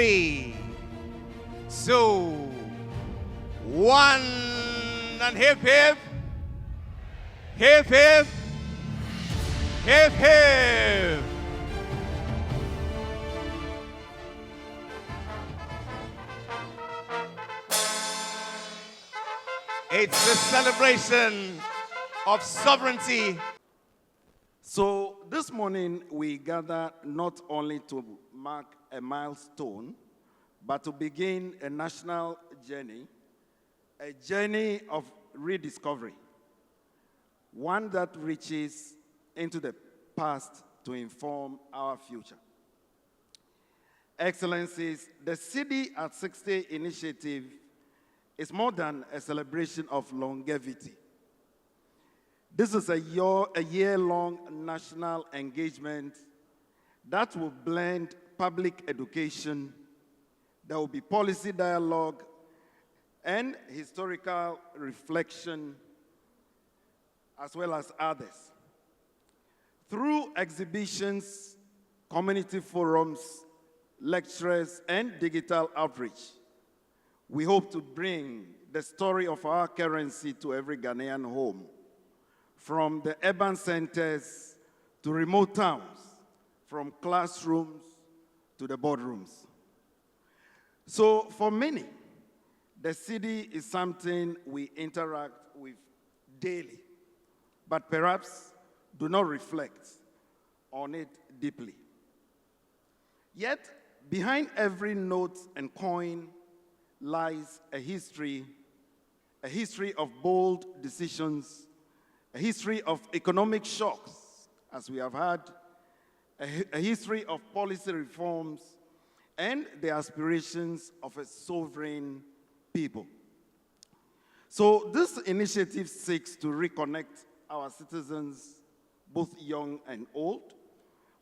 3, 2, 1, and hip hip, hip hip, hip hip. It's the celebration of sovereignty. So this morning we gather not only to mark a milestone, but to begin a national journey, a journey of rediscovery, one that reaches into the past to inform our future. Excellencies, the Cedi at 60 initiative is more than a celebration of longevity. This is a year-long national engagement that will blend public education, there will be policy dialogue, and historical reflection, as well as others. Through exhibitions, community forums, lectures, and digital outreach, we hope to bring the story of our currency to every Ghanaian home, from the urban centers to remote towns, from classrooms to the boardrooms. So for many, the Cedi is something we interact with daily, but perhaps do not reflect on it deeply. Yet, behind every note and coin lies a history of bold decisions, a history of economic shocks, as we have had, a history of policy reforms, and the aspirations of a sovereign people. So this initiative seeks to reconnect our citizens, both young and old,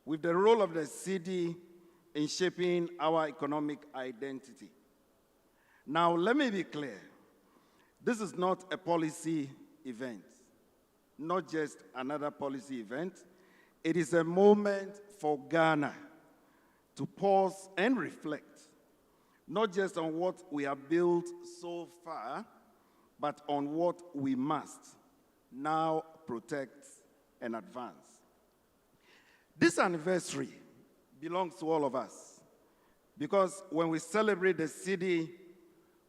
with the role of the Cedi in shaping our economic identity. Now, let me be clear. This is not a policy event, not just another policy event. It is a moment for Ghana to pause and reflect, not just on what we have built so far, but on what we must now protect and advance. This anniversary belongs to all of us, because when we celebrate the Cedi,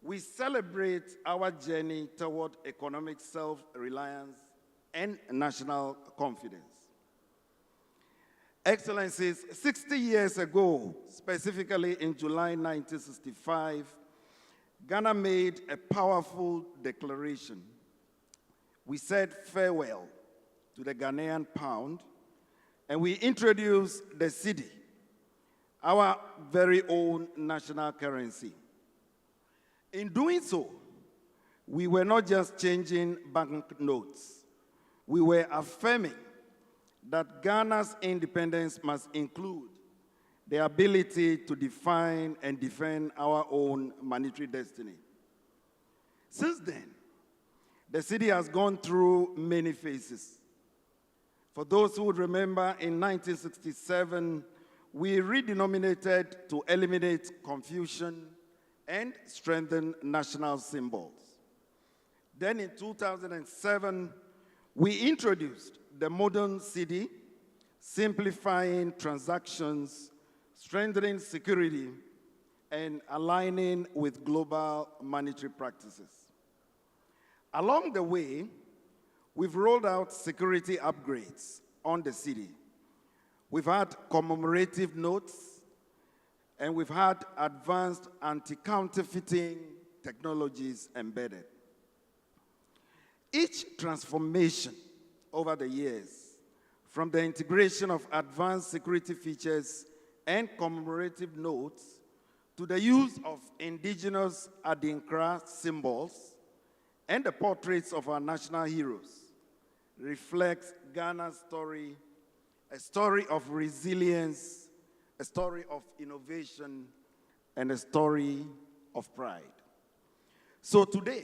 we celebrate our journey toward economic self-reliance and national confidence. Excellencies, 60 years ago, specifically in July 1965, Ghana made a powerful declaration. We said farewell to the Ghanaian pound, and we introduced the Cedi, our very own national currency. In doing so, we were not just changing banknotes. We were affirming that Ghana's independence must include the ability to define and defend our own monetary destiny. Since then, the Cedi has gone through many phases. For those who would remember, in 1967, we redenominated to eliminate confusion and strengthen national symbols. Then in 2007, we introduced the modern Cedi, simplifying transactions, strengthening security, and aligning with global monetary practices. Along the way, we've rolled out security upgrades on the Cedi. We've had commemorative notes, and we've had advanced anti-counterfeiting technologies embedded. Each transformation over the years, from the integration of advanced security features and commemorative notes to the use of indigenous Adinkra symbols and the portraits of our national heroes, reflects Ghana's story, a story of resilience, a story of innovation, and a story of pride. So today,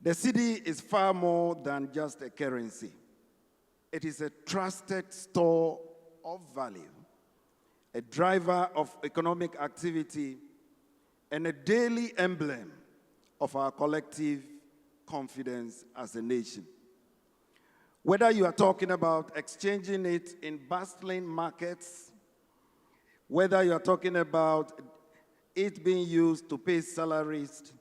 the Cedi is far more than just a currency. It is a trusted store of value, a driver of economic activity, and a daily emblem of our collective confidence as a nation. Whether you are talking about exchanging it in bustling markets, whether you are talking about it being used to pay salaries,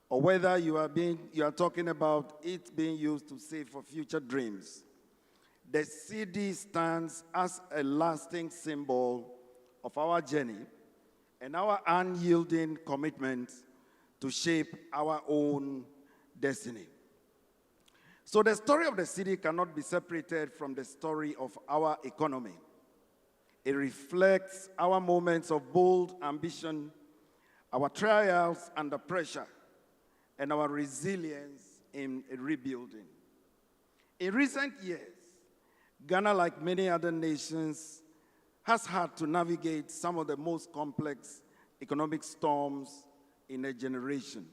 or whether you are talking about it being used to save for future dreams, the Cedi stands as a lasting symbol of our journey and our unyielding commitment to shape our own destiny. So the story of the Cedi cannot be separated from the story of our economy. It reflects our moments of bold ambition, our trials under pressure, and our resilience in rebuilding. In recent years, Ghana, like many other nations, has had to navigate some of the most complex economic storms in a generation.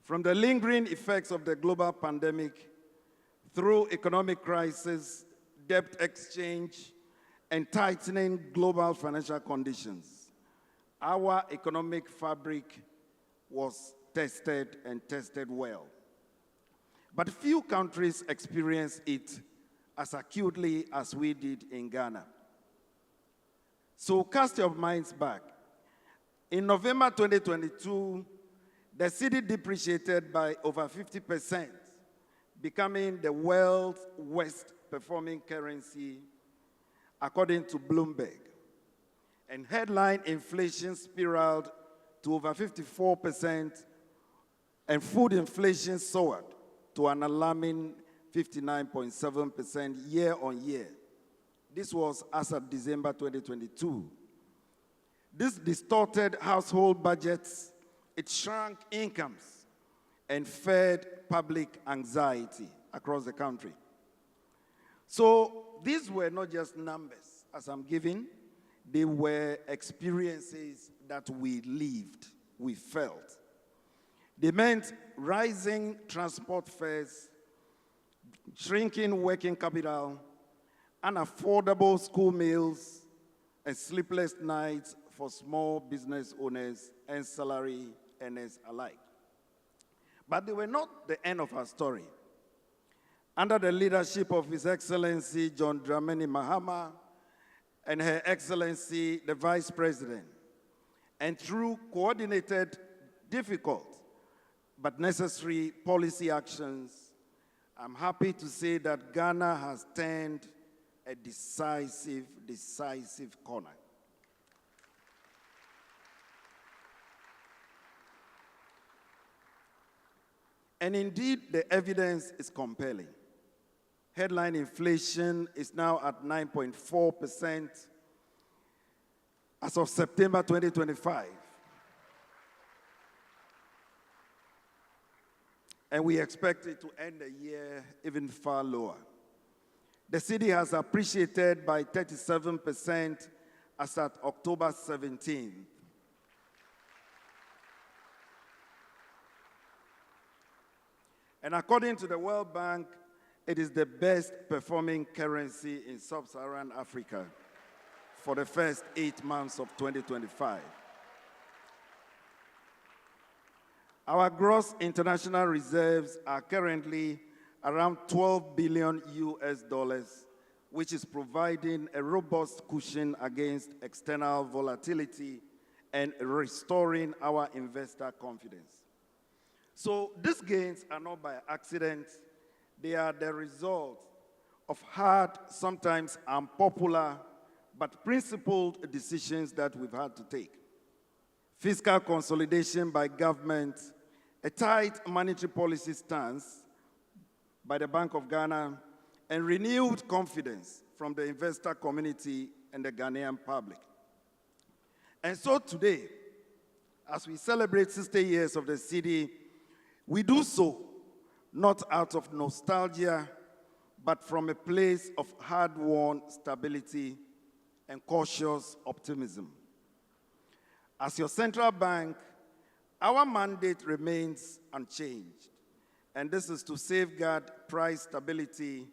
From the lingering effects of the global pandemic, through economic crisis, debt exchange, and tightening global financial conditions, our economic fabric was tested and tested well. But few countries experienced it as acutely as we did in Ghana. So cast your minds back. In November 2022, the Cedi depreciated by over 50%, becoming the world's worst performing currency, according to Bloomberg. And headline inflation spiraled to over 54%, and food inflation soared to an alarming 59.7% year on year. This was as of December 2022. This distorted household budgets, it shrank incomes, and fed public anxiety across the country. So these were not just numbers, as I'm giving, they were experiences that we lived, we felt. They meant rising transport fares, shrinking working capital, unaffordable school meals, and sleepless nights for small business owners and salary earners alike. But they were not the end of our story. Under the leadership of His Excellency John Dramani Mahama and Her Excellency the Vice President, and through coordinated, difficult, but necessary policy actions, I'm happy to say that Ghana has turned a decisive corner. And indeed, the evidence is compelling. Headline inflation is now at 9.4% as of September 2025. And we expect it to end the year even far lower. The Cedi has appreciated by 37% as at October 17th. And according to the World Bank, it is the best performing currency in sub-Saharan Africa for the first 8 months of 2025. Our gross international reserves are currently around 12 billion US dollars, which is providing a robust cushion against external volatility and restoring our investor confidence. So these gains are not by accident. They are the result of hard, sometimes unpopular, but principled decisions that we've had to take. Fiscal consolidation by government, a tight monetary policy stance by the Bank of Ghana, and renewed confidence from the investor community and the Ghanaian public. And so today, as we celebrate 60 years of the Cedi, we do so not out of nostalgia, but from a place of hard-won stability and cautious optimism. As your central bank, our mandate remains unchanged, and this is to safeguard price stability,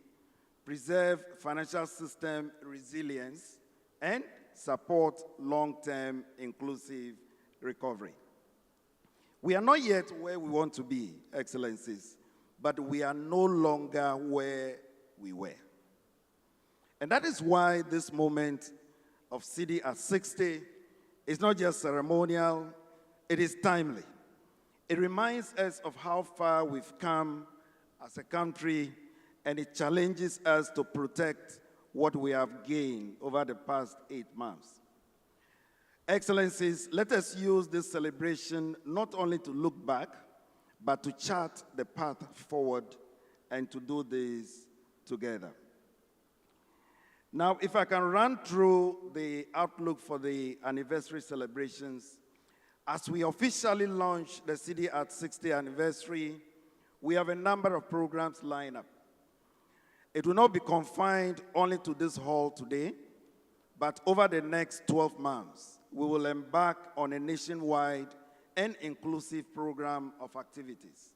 preserve financial system resilience, and support long-term inclusive recovery. We are not yet where we want to be, Excellencies, but we are no longer where we were. And that is why this moment of Cedi at 60 is not just ceremonial, it is timely. It reminds us of how far we've come as a country, and it challenges us to protect what we have gained over the past 8 months. Excellencies, let us use this celebration not only to look back, but to chart the path forward and to do this together. Now, if I can run through the outlook for the anniversary celebrations, as we officially launch the Cedi at 60 anniversary, we have a number of programs lined up. It will not be confined only to this hall today, but over the next 12 months, we will embark on a nationwide and inclusive program of activities.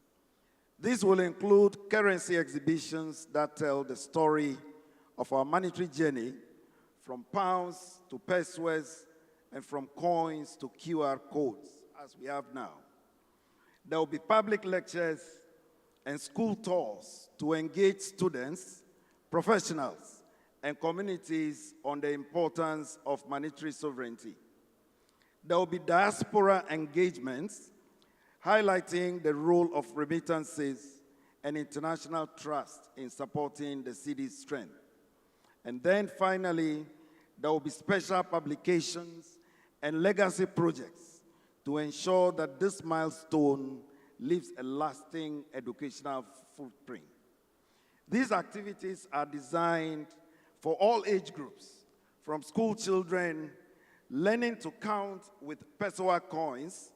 This will include currency exhibitions that tell the story of our monetary journey from pounds to pesos and from coins to QR codes, as we have now. There will be public lectures and school tours to engage students, professionals, and communities on the importance of monetary sovereignty. There will be diaspora engagements highlighting the role of remittances and international trust in supporting the Cedi's strength. And then finally, there will be special publications and legacy projects to ensure that this milestone leaves a lasting educational footprint. These activities are designed for all age groups, from school children learning to count with peso coins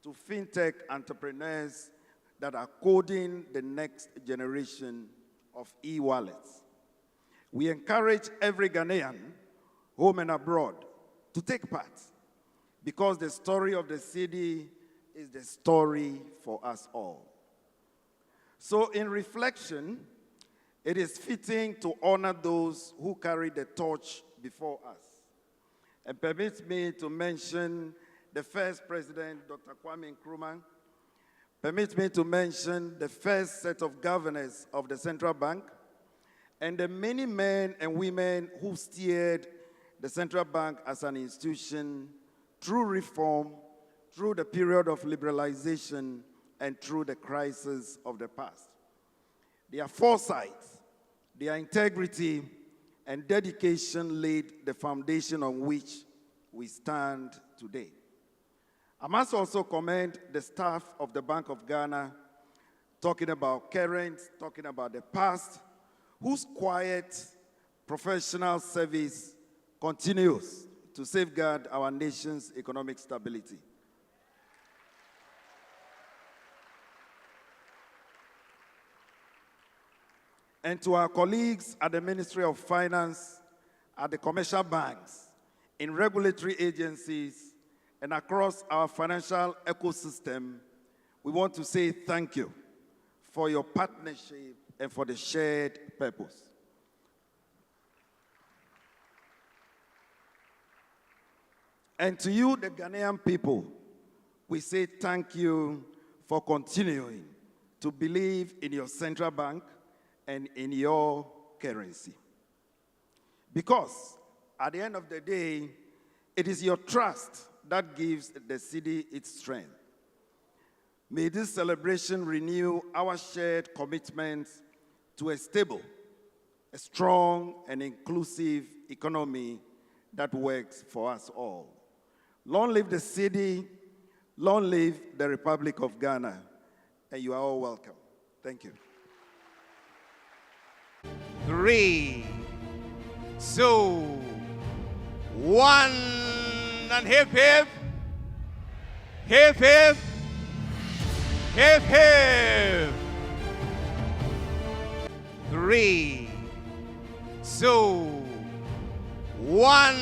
to fintech entrepreneurs that are coding the next generation of e-wallets. We encourage every Ghanaian, home and abroad, to take part, because the story of the Cedi is the story for us all. So in reflection, it is fitting to honor those who carry the torch before us. And permit me to mention the first president, Dr. Kwame Nkrumah. Permit me to mention the first set of governors of the central bank, and the many men and women who steered the central bank as an institution through reform, through the period of liberalization, and through the crisis of the past. Their foresight, their integrity, and dedication laid the foundation on which we stand today. I must also commend the staff of the Bank of Ghana, talking about current, talking about the past, whose quiet, professional service continues to safeguard our nation's economic stability. And to our colleagues at the Ministry of Finance, at the commercial banks, in regulatory agencies, and across our financial ecosystem, we want to say thank you for your partnership and for the shared purpose. And to you, the Ghanaian people, we say thank you for continuing to believe in your central bank and in your currency. Because at the end of the day, it is your trust that gives the Cedi its strength. May this celebration renew our shared commitment to a stable, a strong, and inclusive economy that works for us all. Long live the Cedi, long live the Republic of Ghana, and you are all welcome. Thank you. 3, 2, 1, and hip hip, hip hip, hip hip. 3, 2, 1,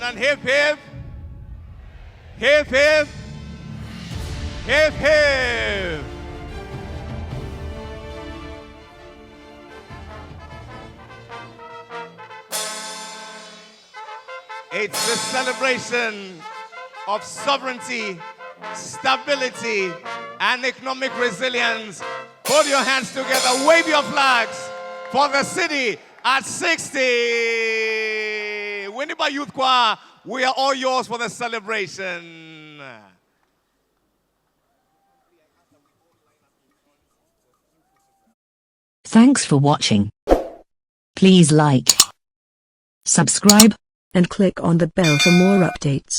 and hip hip, hip hip, hip hip. It's the celebration of sovereignty, stability, and economic resilience. Hold your hands together, wave your flags for the city at 60. Winneba Youth Choir, we are all yours for the celebration. Thanks for watching. Please like, subscribe, and click on the bell for more updates.